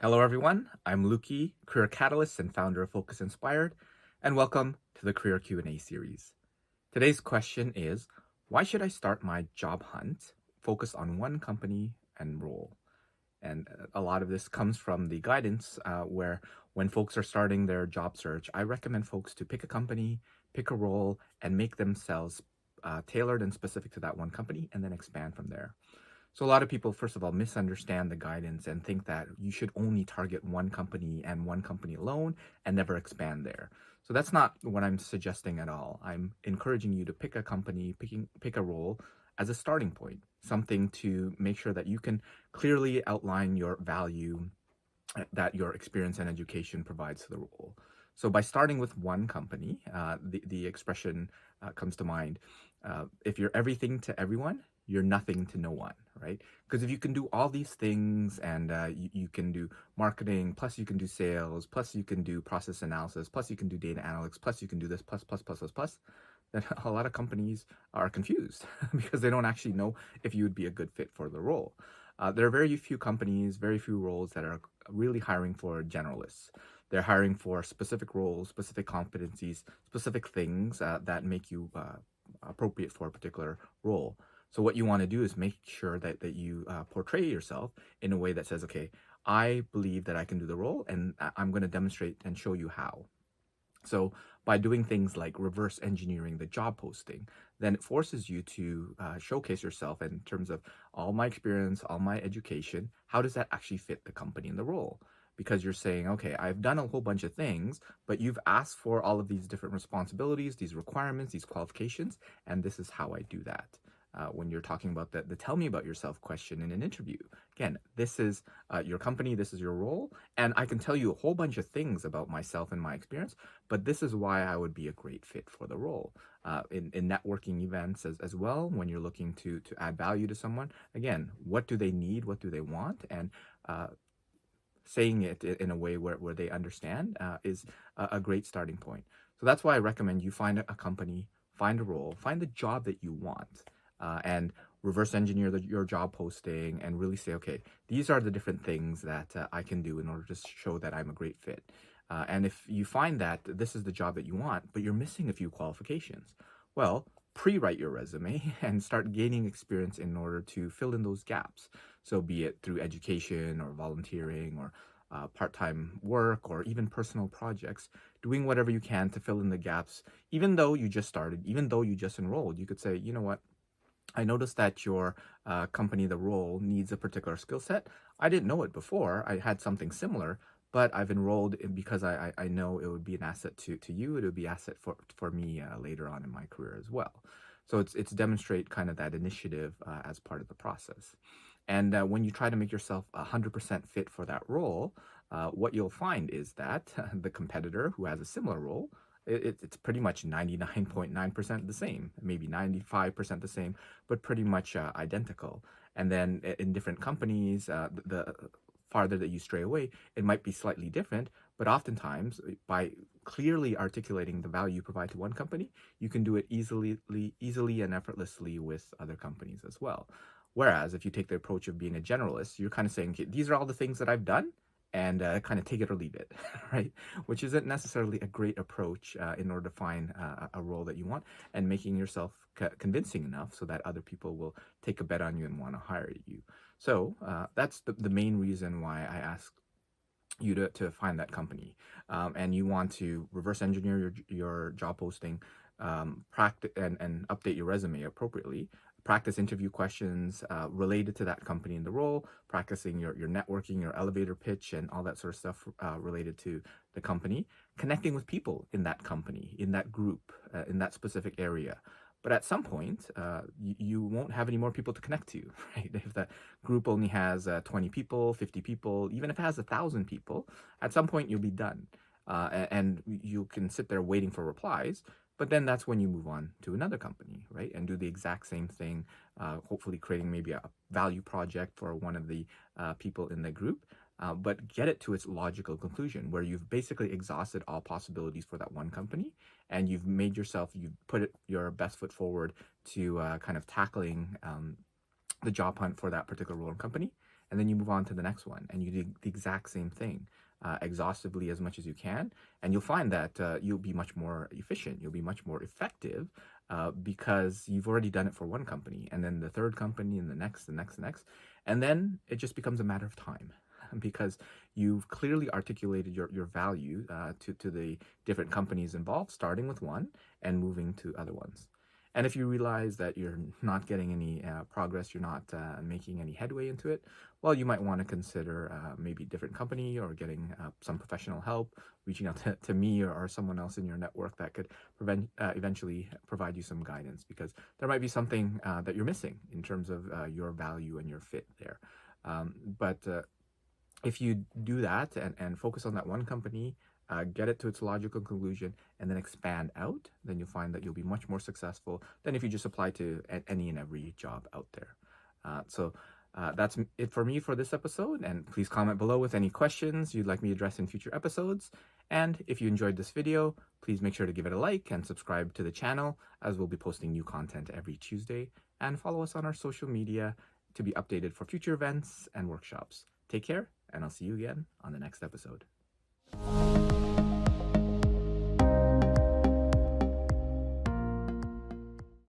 Hello, everyone. I'm Lukey, career catalyst and founder of Focus Inspired, and welcome to the Career Q&A series. Today's question is, why should I start my job hunt focused on one company and role? And a lot of this comes from the guidance where when folks are starting their job search, I recommend folks to pick a company, pick a role, and make themselves tailored and specific to that one company, and then expand from there. So a lot of people, first of all, misunderstand the guidance and think that you should only target one company and one company alone and never expand there. So that's not what I'm suggesting at all. I'm encouraging you to pick a company, pick a role as a starting point, something to make sure that you can clearly outline your value that your experience and education provides to the role. So by starting with one company, the expression comes to mind. If you're everything to everyone, you're nothing to no one, right? Because if you can do all these things and you can do marketing, plus you can do sales, plus you can do process analysis, plus you can do data analytics, plus you can do this, plus, then a lot of companies are confused because they don't actually know if you would be a good fit for the role. There are very few companies, very few roles that are really hiring for generalists. They're hiring for specific roles, specific competencies, specific things that make you appropriate for a particular role. So what you want to do is make sure that you portray yourself in a way that says, okay, I believe that I can do the role, and I'm going to demonstrate and show you how. So by doing things like reverse engineering the job posting, then it forces you to showcase yourself in terms of all my experience, all my education. How does that actually fit the company and the role? Because you're saying, okay, I've done a whole bunch of things, but you've asked for all of these different responsibilities, these requirements, these qualifications, and this is how I do that. When you're talking about the tell me about yourself question in an interview. Again, this is your company, this is your role, and I can tell you a whole bunch of things about myself and my experience, but this is why I would be a great fit for the role. In networking events as well, when you're looking to add value to someone, again, what do they need, what do they want, and saying it in a way where they understand is a great starting point. So that's why I recommend you find a company, find a role, find the job that you want, and reverse engineer your job posting and really say, okay, these are the different things that I can do in order to show that I'm a great fit. And if you find that this is the job that you want, but you're missing a few qualifications, well, pre-write your resume and start gaining experience in order to fill in those gaps. So be it through education or volunteering or part-time work or even personal projects, doing whatever you can to fill in the gaps. Even though you just started, even though you just enrolled, you could say, you know what, I noticed that your company, the role, needs a particular skill set. I didn't know it before. I had something similar, but I've enrolled because I know it would be an asset to you. It would be an asset for me later on in my career as well. So it's demonstrate kind of that initiative as part of the process. And when you try to make yourself 100% fit for that role, what you'll find is that the competitor who has a similar role, it's pretty much 99.9% the same, maybe 95% the same, but pretty much identical. And then in different companies, the farther that you stray away, it might be slightly different, but oftentimes by clearly articulating the value you provide to one company, you can do it easily and effortlessly with other companies as well. Whereas if you take the approach of being a generalist, you're kind of saying, okay, these are all the things that I've done, and kind of take it or leave it, right? Which isn't necessarily a great approach in order to find a role that you want, and making yourself convincing enough so that other people will take a bet on you and want to hire you. So that's the main reason why I ask you to find that company. And you want to reverse engineer your job posting, practice and update your resume appropriately, practice interview questions related to that company and the role, practicing your networking, your elevator pitch, and all that sort of stuff related to the company, connecting with people in that company, in that group, in that specific area. But at some point, you won't have any more people to connect to, right? If that group only has 20 people, 50 people, even if it has 1,000 people, at some point you'll be done. And you can sit there waiting for replies, but then that's when you move on to another company, right? And do the exact same thing, hopefully creating maybe a value project for one of the people in the group, but get it to its logical conclusion where you've basically exhausted all possibilities for that one company, and you've made yourself, you've put your best foot forward to kind of tackling the job hunt for that particular role and company, and then you move on to the next one and you do the exact same thing exhaustively as much as you can, and you'll find that you'll be much more efficient, you'll be much more effective because you've already done it for one company, and then the third company, and the next, and then it just becomes a matter of time because you've clearly articulated your value to the different companies involved, starting with one and moving to other ones. And if you realize that you're not getting any progress, you're not making any headway into it, well, you might want to consider maybe a different company or getting some professional help, reaching out to me or someone else in your network that could eventually provide you some guidance, because there might be something that you're missing in terms of your value and your fit there. But if you do that and focus on that one company, get it to its logical conclusion, and then expand out, then you'll find that you'll be much more successful than if you just apply to any and every job out there. So that's it for me for this episode, and please comment below with any questions you'd like me to address in future episodes. And if you enjoyed this video, please make sure to give it a like and subscribe to the channel, as we'll be posting new content every Tuesday, and follow us on our social media to be updated for future events and workshops. Take care, and I'll see you again on the next episode.